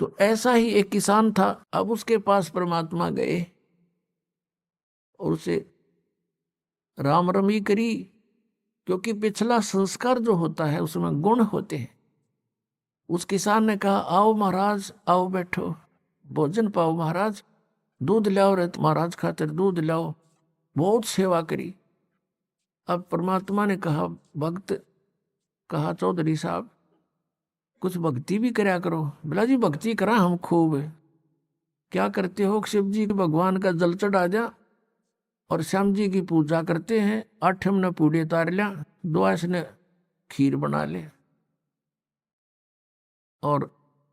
तो ऐसा ही एक किसान था। अब उसके पास परमात्मा गए और उसे राम रमी करी, क्योंकि पिछला संस्कार जो होता है उसमें गुण होते हैं। उस किसान ने कहा, आओ महाराज, आओ बैठो, भोजन पाओ महाराज, दूध लाओ रे महाराज खातिर, दूध लाओ। बहुत सेवा करी। अब परमात्मा ने कहा, भक्त कहा, चौधरी साहब कुछ भक्ति भी करया करो। बोला, जी भक्ति करा हम खूब। क्या करते हो? शिव जी भगवान का जल चढ़ा जा और श्याम जी की पूजा करते हैं। आठम ने पूड़े तार लिया, द्वास ने खीर बना ले, और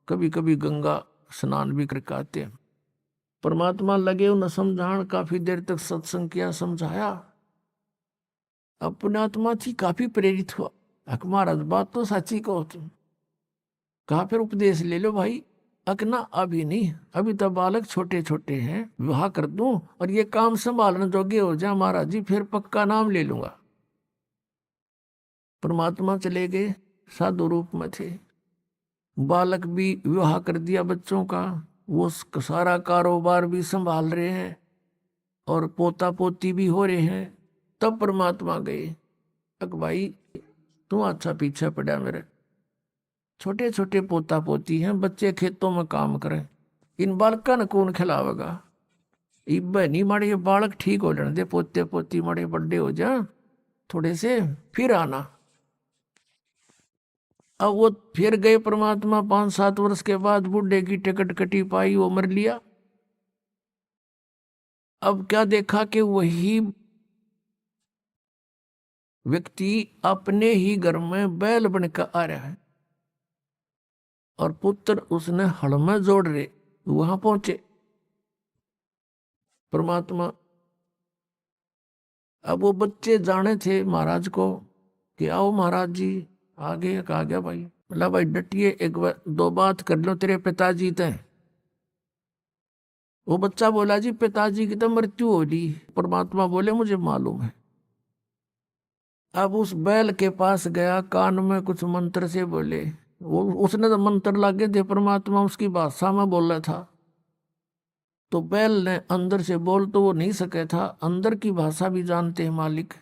कभी कभी गंगा स्नान भी करके आते हैं। परमात्मा लगे उन्हें समझान, काफी देर तक सत्संग किया, समझाया। अपने आत्मा थी काफी प्रेरित हुआ। अक महाराज बात तो सच्ची कहो तुम। कहा फिर उपदेश ले लो भाई। अकना अभी नहीं, अभी तो बालक छोटे छोटे हैं, विवाह कर दूं और ये काम संभालने जोगे हो जा महाराज जी, फिर पक्का नाम ले लूंगा। परमात्मा चले गए, साधु रूप में थे। बालक भी विवाह कर दिया बच्चों का, वो सारा कारोबार भी संभाल रहे हैं और पोता पोती भी हो रहे हैं। तब परमात्मा गए, अक भाई तू अच्छा पीछे पड़ा, मेरे छोटे छोटे पोता पोती हैं, बच्चे खेतों में काम करें, इन बालका ने कौन खिलावेगा? इब नहीं माड़े ये बालक ठीक हो जाने दे, पोते पोती माड़े बड़े हो जा थोड़े से, फिर आना। अब वो फिर गए परमात्मा। 5-7 वर्ष के बाद बूढ़े की टिकट कटी पाई, वो मर लिया। अब क्या देखा कि वही व्यक्ति अपने ही घर में बैल बनकर आ रहा है और पुत्र उसने हल में जोड़ रहे। वहां पहुंचे परमात्मा। अब वो बच्चे जाने थे महाराज को कि आओ महाराज जी, आगे कहा गया भाई। बोला, भाई डटिए, एक दो बात कर लो तेरे पिताजी ते। वो बच्चा बोला, जी पिताजी की तो मृत्यु हो ली। परमात्मा बोले, मुझे मालूम है। अब उस बैल के पास गया, कान में कुछ मंत्र से बोले। वो उसने तो मंत्र लागे थे, परमात्मा उसकी भाषा में बोल रहा था। तो बैल ने अंदर से बोल तो वो नहीं सके था, अंदर की भाषा भी जानते हैं मालिक।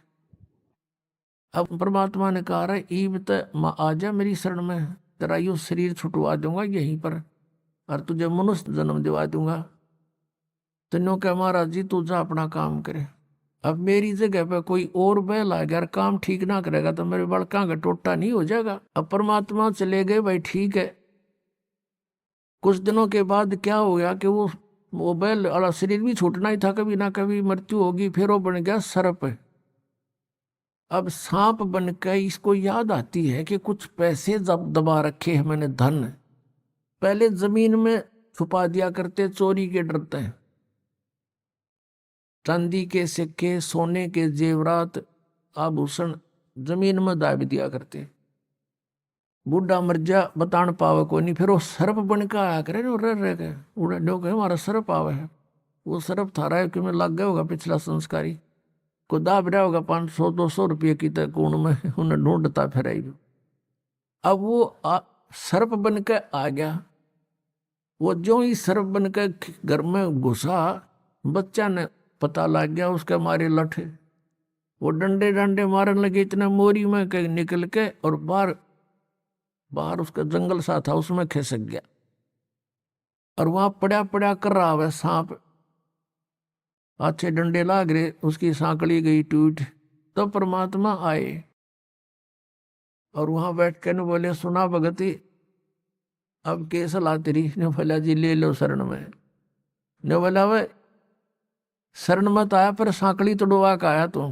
अब परमात्मा ने कहा, रहा ईब तो आ जा मेरी शरण में, तेरा यू शरीर छुटवा दूंगा यहीं पर और तुझे मनुष्य जन्म दिवा दूंगा। तेनों कह, महाराज जी तू जा अपना काम करे। अब मेरी जगह पे कोई और बैल आ गया, काम ठीक ना करेगा तो मेरे बड़का का टोटा नहीं हो जाएगा। अब परमात्मा चले गए, भाई ठीक है। कुछ दिनों के बाद क्या हो गया कि वो बैल वाला शरीर भी छूटना ही था, कभी ना कभी मृत्यु होगी। फिर वो बन गया सर्प। अब सांप बनकर इसको याद आती है कि कुछ पैसे जब दबा रखे हैं मैंने, धन पहले जमीन में छुपा दिया करते, चोरी के डरते हैं। चांदी के सिक्के, सोने के जेवरात, आभूषण जमीन में दाब दिया करते। बूढ़ा मर जा बतान पावे को नहीं, फिर वो सर्प बन के आया करे, रह के उड़ा लोग हमारा सर्प आवे है। वो सर्प थारा है कि मैं लग गया होगा पिछला संस्कारी को, दाब रहा होगा 500-200 रुपये की तक कौन में उन्हें ढूंढता फिर। अब वो सर्प बन के आ गया। वो जो ही सर्प बन के घर में घुसा, बच्चा ने पता लग गया, उसके मारे लठे। वो डंडे डंडे मारने लगे, इतना मोरी में के निकल के, और बाहर बाहर उसका जंगल सा था उसमें खिसक गया। और वहां पड़ा पड़ा कर रहा है सांप, अच्छे डंडे लाग रहे, उसकी सांकड़ी गई टूट। तो परमात्मा आए और वहां बैठ के न बोले, सुना भगती अब के सलाह तेरी? ने बोला, जी ले लो शरण में। ने बोला, वह शरण मत आया पर सांकड़ी तोड़वा का आया तू।